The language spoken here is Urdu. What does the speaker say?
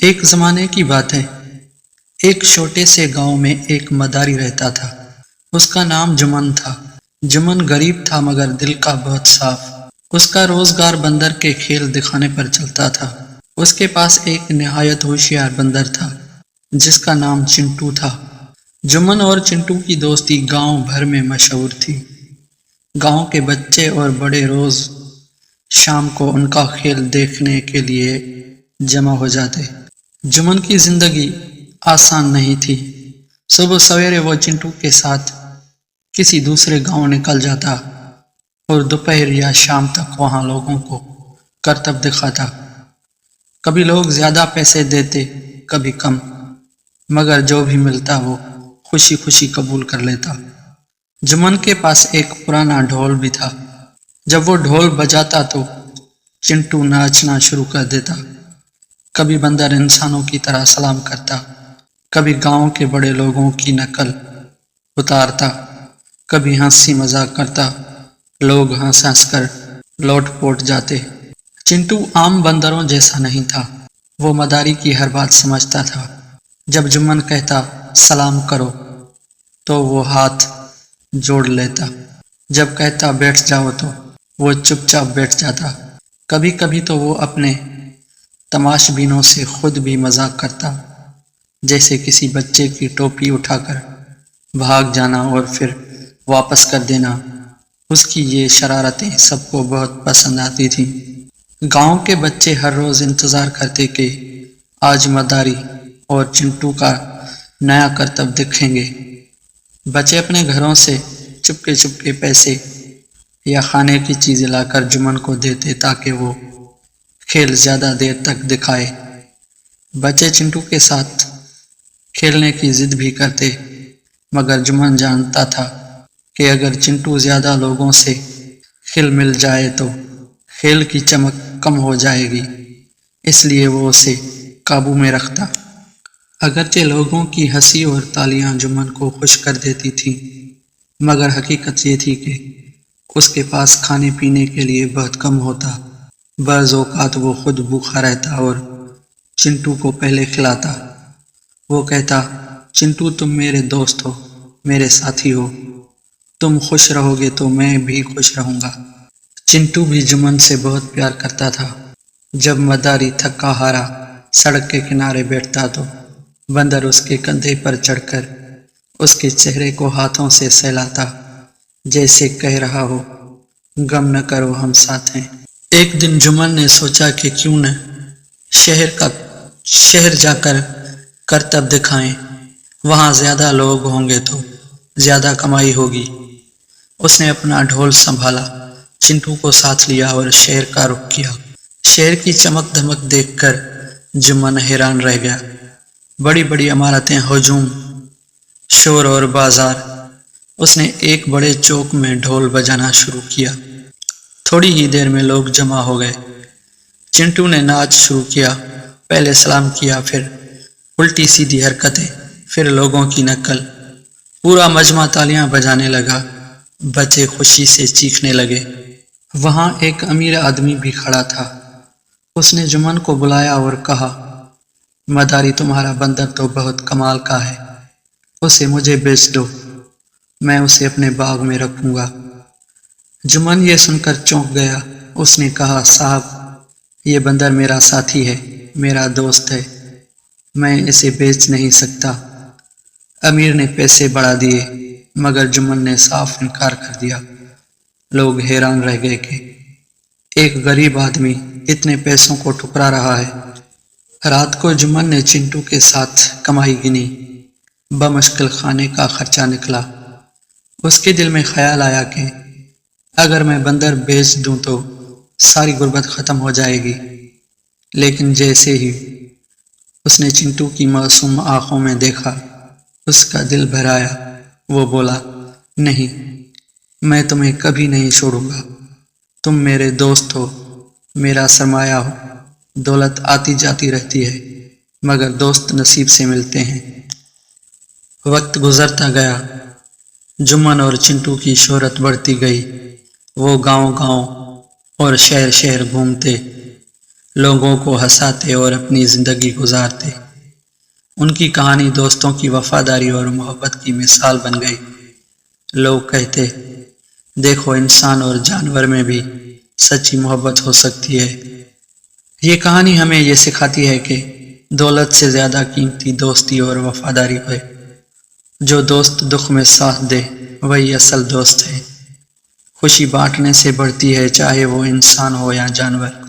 ایک زمانے کی بات ہے، ایک چھوٹے سے گاؤں میں ایک مداری رہتا تھا۔ اس کا نام جمن تھا۔ جمن غریب تھا مگر دل کا بہت صاف۔ اس کا روزگار بندر کے کھیل دکھانے پر چلتا تھا۔ اس کے پاس ایک نہایت ہوشیار بندر تھا جس کا نام چنٹو تھا۔ جمن اور چنٹو کی دوستی گاؤں بھر میں مشہور تھی۔ گاؤں کے بچے اور بڑے روز شام کو ان کا کھیل دیکھنے کے لیے جمع ہو جاتے۔ جمن کی زندگی آسان نہیں تھی۔ صبح سویرے وہ چنٹو کے ساتھ کسی دوسرے گاؤں نکل جاتا اور دوپہر یا شام تک وہاں لوگوں کو کرتب دکھاتا۔ کبھی لوگ زیادہ پیسے دیتے، کبھی کم، مگر جو بھی ملتا وہ خوشی خوشی قبول کر لیتا۔ جمن کے پاس ایک پرانا ڈھول بھی تھا۔ جب وہ ڈھول بجاتا تو چنٹو ناچنا شروع کر دیتا۔ کبھی بندر انسانوں کی طرح سلام کرتا، کبھی گاؤں کے بڑے لوگوں کی نقل اتارتا، کبھی ہنسی مذاق کرتا۔ لوگ ہنس ہنس کر لوٹ پوٹ جاتے۔ چنٹو عام بندروں جیسا نہیں تھا۔ وہ مداری کی ہر بات سمجھتا تھا۔ جب جمن کہتا سلام کرو تو وہ ہاتھ جوڑ لیتا۔ جب کہتا بیٹھ جاؤ تو وہ چپ چاپ بیٹھ جاتا۔ کبھی کبھی تو وہ اپنے تماش بینوں سے خود بھی مذاق کرتا، جیسے کسی بچے کی ٹوپی اٹھا کر بھاگ جانا اور پھر واپس کر دینا۔ اس کی یہ شرارتیں سب کو بہت پسند آتی تھیں۔ گاؤں کے بچے ہر روز انتظار کرتے کہ آج مداری اور چنٹو کا نیا کرتب دیکھیں گے۔ بچے اپنے گھروں سے چپکے پیسے یا کھانے کی چیزیں لا کر جمن کو دیتے تاکہ وہ کھیل زیادہ دیر تک دکھائے۔ بچے چنٹو کے ساتھ کھیلنے کی ضد بھی کرتے، مگر جمن جانتا تھا کہ اگر چنٹو زیادہ لوگوں سے کھل مل جائے تو کھیل کی چمک کم ہو جائے گی، اس لیے وہ اسے قابو میں رکھتا۔ اگرچہ لوگوں کی ہنسی اور تالیاں جمن کو خوش کر دیتی تھیں، مگر حقیقت یہ تھی کہ اس کے پاس کھانے پینے کے لیے بہت کم ہوتا۔ بعض اوقات وہ خود بھوکا رہتا اور چنٹو کو پہلے کھلاتا۔ وہ کہتا چنٹو تم میرے دوست ہو، میرے ساتھی ہو، تم خوش رہو گے تو میں بھی خوش رہوں گا۔ چنٹو بھی جمن سے بہت پیار کرتا تھا۔ جب مداری تھکا ہارا سڑک کے کنارے بیٹھتا تو بندر اس کے کندھے پر چڑھ کر اس کے چہرے کو ہاتھوں سے سہلاتا، جیسے کہہ رہا ہو غم نہ کرو ہم ساتھ ہیں۔ ایک دن جمن نے سوچا کہ کیوں نہ شہر جا کر کرتب دکھائیں، وہاں زیادہ لوگ ہوں گے تو زیادہ کمائی ہوگی۔ اس نے اپنا ڈھول سنبھالا، چنٹو کو ساتھ لیا اور شہر کا رخ کیا۔ شہر کی چمک دھمک دیکھ کر جمن حیران رہ گیا۔ بڑی بڑی عمارتیں، ہجوم، شور اور بازار۔ اس نے ایک بڑے چوک میں ڈھول بجانا شروع کیا۔ تھوڑی ہی دیر میں لوگ جمع ہو گئے۔ چنٹو نے ناچ شروع کیا، پہلے سلام کیا، پھر الٹی سیدھی حرکتیں، پھر لوگوں کی نقل۔ پورا مجمع تالیاں بجانے لگا، بچے خوشی سے چیخنے لگے۔ وہاں ایک امیر آدمی بھی کھڑا تھا۔ اس نے جمن کو بلایا اور کہا مداری تمہارا بندر تو بہت کمال کا ہے، اسے مجھے بیچ دو، میں اسے اپنے باغ میں رکھوں گا۔ جمن یہ سن کر چونک گیا۔ اس نے کہا صاحب یہ بندر میرا ساتھی ہے، میرا دوست ہے، میں اسے بیچ نہیں سکتا۔ امیر نے پیسے بڑھا دیے مگر جمن نے صاف انکار کر دیا۔ لوگ حیران رہ گئے کہ ایک غریب آدمی اتنے پیسوں کو ٹھکرا رہا ہے۔ رات کو جمن نے چنٹو کے ساتھ کمائی گنی۔ بمشکل کھانے کا خرچہ نکلا۔ اس کے دل میں خیال آیا کہ اگر میں بندر بیچ دوں تو ساری غربت ختم ہو جائے گی۔ لیکن جیسے ہی اس نے چنٹو کی معصوم آنکھوں میں دیکھا، اس کا دل بھر آیا۔ وہ بولا نہیں، میں تمہیں کبھی نہیں چھوڑوں گا، تم میرے دوست ہو، میرا سرمایہ ہو۔ دولت آتی جاتی رہتی ہے مگر دوست نصیب سے ملتے ہیں۔ وقت گزرتا گیا، جمن اور چنٹو کی شہرت بڑھتی گئی۔ وہ گاؤں گاؤں اور شہر شہر گھومتے، لوگوں کو ہنساتے اور اپنی زندگی گزارتے۔ ان کی کہانی دوستوں کی وفاداری اور محبت کی مثال بن گئی۔ لوگ کہتے، دیکھو انسان اور جانور میں بھی سچی محبت ہو سکتی ہے۔ یہ کہانی ہمیں یہ سکھاتی ہے کہ دولت سے زیادہ قیمتی دوستی اور وفاداری ہے۔ جو دوست دکھ میں ساتھ دے وہی اصل دوست ہے۔ خوشی بانٹنے سے بڑھتی ہے، چاہے وہ انسان ہو یا جانور۔